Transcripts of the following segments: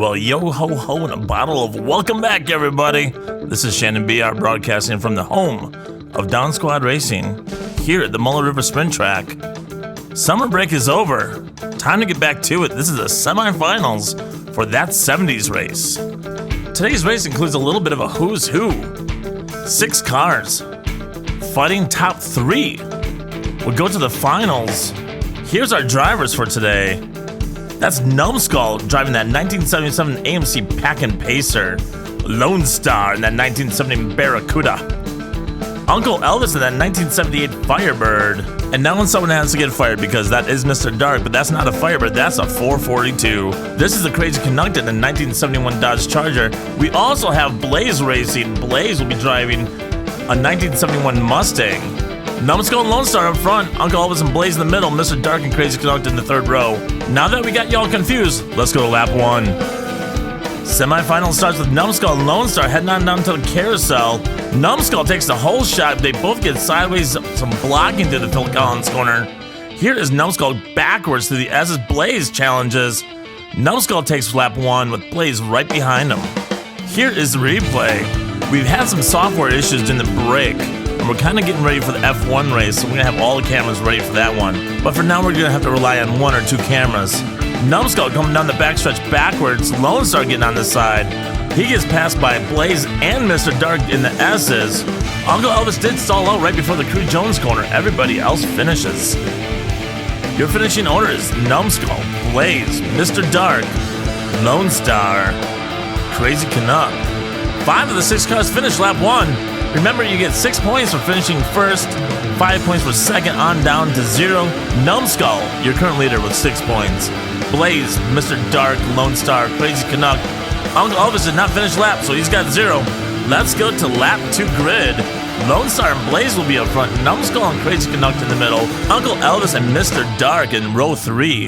Well, yo ho ho and a bottle of welcome back, everybody. This is Shannon BR broadcasting from the home of Down Squad Racing here at the Mullet River Sprint Track. Summer break is over. Time to get back to it. This is the semifinals for that 70s race. Today's race includes a little bit of a who's who. 6 cars fighting top 3. We'll go to the finals. Here's our drivers for today. That's Numbskull driving that 1977 AMC Pack-In Pacer, Lone Star in that 1970 Barracuda, Uncle Elvis in that 1978 Firebird, and now when someone has to get fired because that is Mr. Dark, but that's not a Firebird, that's a 442. This is the Crazy Canuck in the 1971 Dodge Charger. We also have Blaze Racing. Blaze will be driving a 1971 Mustang. Numbskull and Lone Star up front, Uncle Elvis and Blaze in the middle, Mr. Dark and Crazy Canuck in the third row. Now that we got y'all confused, let's go to lap 1. Semifinal starts with Numbskull and Lone Star heading on down to the carousel. Numbskull takes the whole shot. They both get sideways, some blocking through the Phil Collins corner. Here is Numbskull backwards through the S's. Blaze challenges. Numbskull takes lap 1 with Blaze right behind him. Here is the replay. We've had some software issues in the break. We're kind of getting ready for the F1 race, so we're going to have all the cameras ready for that one. But for now, we're going to have to rely on 1 or 2 cameras. Numbskull coming down the backstretch backwards. Lone Star getting on the side. He gets passed by Blaze and Mr. Dark in the S's. Uncle Elvis did stall out right before the Crew Jones corner. Everybody else finishes. Your finishing order is Numbskull, Blaze, Mr. Dark, Lone Star, Crazy Canuck. 5 of the 6 cars finish lap 1. Remember, you get 6 points for finishing first, 5 points for second, on down to 0. Numbskull, your current leader with 6 points. Blaze, Mr. Dark, Lone Star, Crazy Canuck. Uncle Elvis did not finish lap, so he's got 0. Let's go to lap 2 grid. Lone Star and Blaze will be up front, Numbskull and Crazy Canuck in the middle, Uncle Elvis and Mr. Dark in row 3.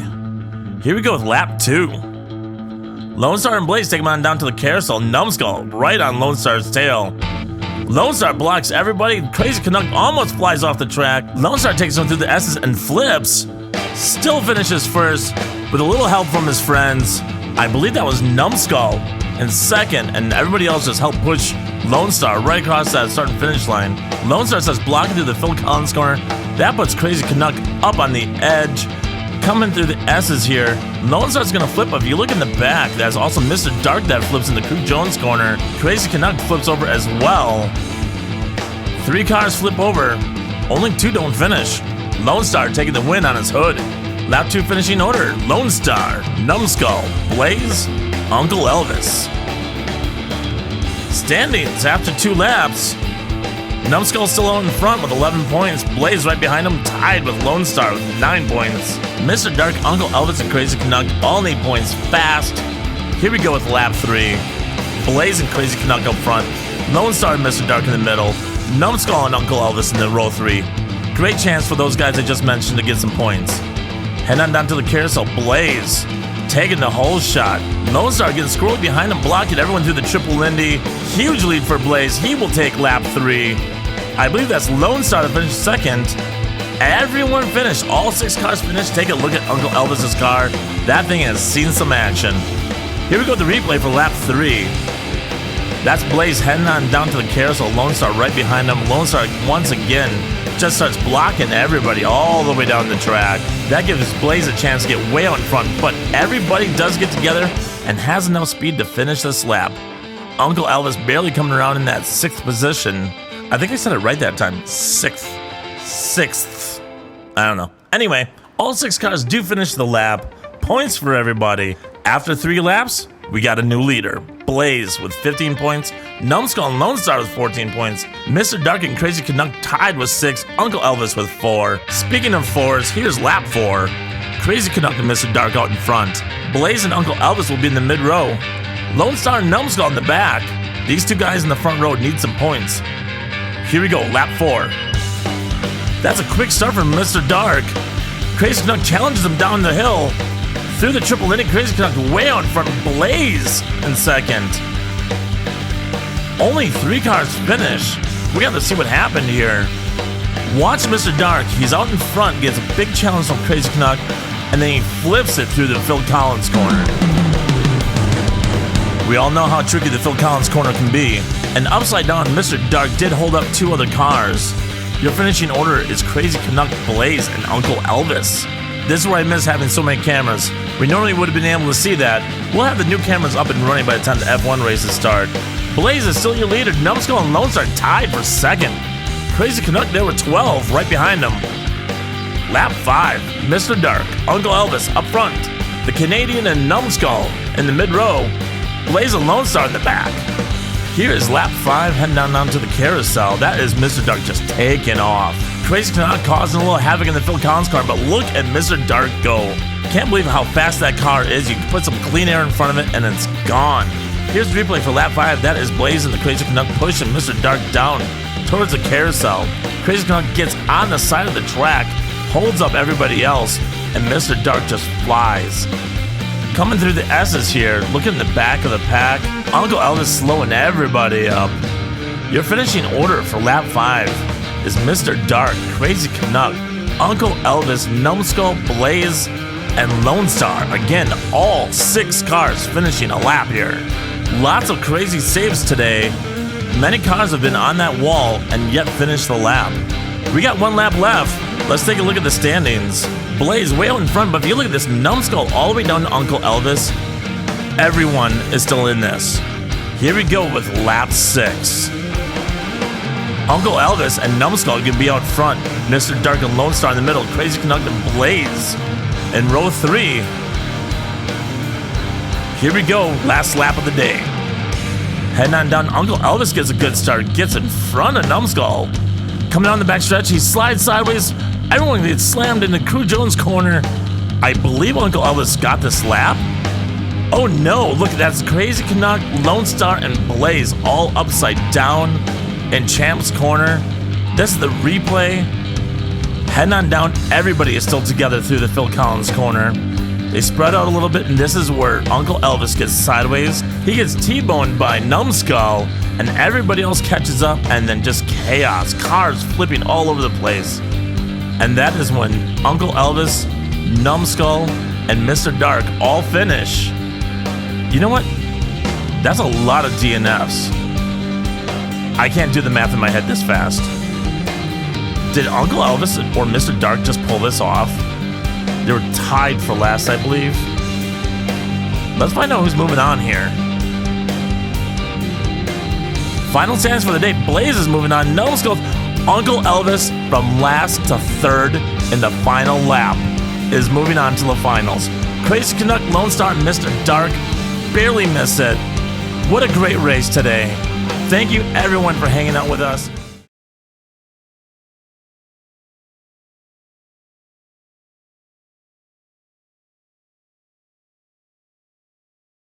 Here we go with lap 2. Lone Star and Blaze take him on down to the carousel. Numbskull right on Lone Star's tail. Lone Star blocks everybody. Crazy Canuck almost flies off the track. Lone Star takes him through the S's and flips. Still finishes first with a little help from his friends. I believe that was Numbskull in second, and everybody else just helped push Lone Star right across that start and finish line. Lone Star starts blocking through the Phil Collins corner. That puts Crazy Canuck up on the edge. Coming through the S's here. Lone Star's gonna flip. If you look in the back, there's also Mr. Dark that flips in the Crew Jones corner. Crazy Canuck flips over as well. 3 cars flip over. Only 2 don't finish. Lone Star taking the win on his hood. Lap 2 finishing order. Lone Star, Numbskull, Blaze, Uncle Elvis. Standings after 2 laps. Numbskull still out in front with 11 points. Blaze right behind him, tied with Lone Star with 9 points. Mr. Dark, Uncle Elvis, and Crazy Canuck all need points fast. Here we go with lap 3. Blaze and Crazy Canuck up front. Lone Star and Mr. Dark in the middle. Numbskull and Uncle Elvis in the row 3. Great chance for those guys I just mentioned to get some points. Head on down to the carousel. Blaze taking the whole shot. Lone Star getting squirreled behind him, blocking everyone through the triple Indy. Huge lead for Blaze. He will take lap 3. I believe that's Lone Star to finish second. Everyone finished. All 6 cars finished. Take a look at Uncle Elvis's car. That thing has seen some action. Here we go with the replay for lap 3. That's Blaze heading on down to the carousel. Lone Star right behind him. Lone Star once again just starts blocking everybody all the way down the track. That gives Blaze a chance to get way out in front, but everybody does get together and has enough speed to finish this lap. Uncle Elvis barely coming around in that 6th position. I think I said it right that time. 6th. I don't know. Anyway, all 6 cars do finish the lap. Points for everybody. After 3 laps, we got a new leader. Blaze with 15 points. Numbskull and Lone Star with 14 points. Mr. Dark and Crazy Canuck tied with 6. Uncle Elvis with 4. Speaking of 4s, here's lap 4. Crazy Canuck and Mr. Dark out in front. Blaze and Uncle Elvis will be in the mid row. Lone Star and Numbskull in the back. These 2 guys in the front row need some points. Here we go, lap 4. That's a quick start from Mr. Dark. Crazy Canuck challenges him down the hill. Through the triple Indy, Crazy Canuck way out in front. Blaze in second. Only 3 cars finish. We got to see what happened here. Watch Mr. Dark. He's out in front, gets a big challenge from Crazy Canuck, and then he flips it through the Phil Collins corner. We all know how tricky the Phil Collins corner can be. And upside down, Mr. Dark did hold up 2 other cars. Your finishing order is Crazy Canuck, Blaze, and Uncle Elvis. This is where I miss having so many cameras. We normally would have been able to see that. We'll have the new cameras up and running by the time the F1 races start. Blaze is still your leader. Numbskull and Lone Star tied for second. Crazy Canuck there with 12 right behind him. Lap 5, Mr. Dark, Uncle Elvis up front. The Canadian and Numbskull in the mid-row. Blaze and Lone Star in the back. Here is lap 5 heading down to the carousel. That is Mr. Dark just taking off. Crazy Canuck causing a little havoc in the Phil Collins car, but look at Mr. Dark go. Can't believe how fast that car is. You can put some clean air in front of it and it's gone. Here's the replay for lap 5. That is Blaze and the Crazy Canuck pushing Mr. Dark down towards the carousel. Crazy Canuck gets on the side of the track, holds up everybody else, and Mr. Dark just flies. Coming through the S's here, look in the back of the pack. Uncle Elvis slowing everybody up. Your finishing order for lap 5 is Mr. Dark, Crazy Canuck, Uncle Elvis, Numbskull, Blaze, and Lone Star. Again, all 6 cars finishing a lap here. Lots of crazy saves today. Many cars have been on that wall and yet finished the lap. We got 1 lap left. Let's take a look at the standings. Blaze way out in front, but if you look at this, Numbskull all the way down to Uncle Elvis, everyone is still in this. Here we go with lap 6. Uncle Elvis and Numbskull can be out front. Mr. Dark and Lone Star in the middle. Crazy Canuck and Blaze in row 3. Here we go, last lap of the day. Heading on down, Uncle Elvis gets a good start, gets in front of Numbskull. Coming down the back stretch, he slides sideways. Everyone gets slammed into Crew Jones' corner. I believe Uncle Elvis got this lap. Oh no, look, that's Crazy Canuck, Lone Star, and Blaze all upside down in Champ's corner. This is the replay. Heading on down, everybody is still together through the Phil Collins corner. They spread out a little bit, and this is where Uncle Elvis gets sideways. He gets T-boned by Numbskull, and everybody else catches up, and then just chaos. Cars flipping all over the place. And that is when Uncle Elvis, Numbskull, and Mr. Dark all finish. You know what? That's a lot of DNFs. I can't do the math in my head this fast. Did Uncle Elvis or Mr. Dark just pull this off? They were tied for last, I believe. Let's find out who's moving on here. Final standings for the day. Blaze is moving on. Numbskull, Uncle Elvis from last to 3rd in the final lap is moving on to the finals. Crazy Canuck, Lone Star, and Mr. Dark barely missed it. What a great race today. Thank you everyone for hanging out with us.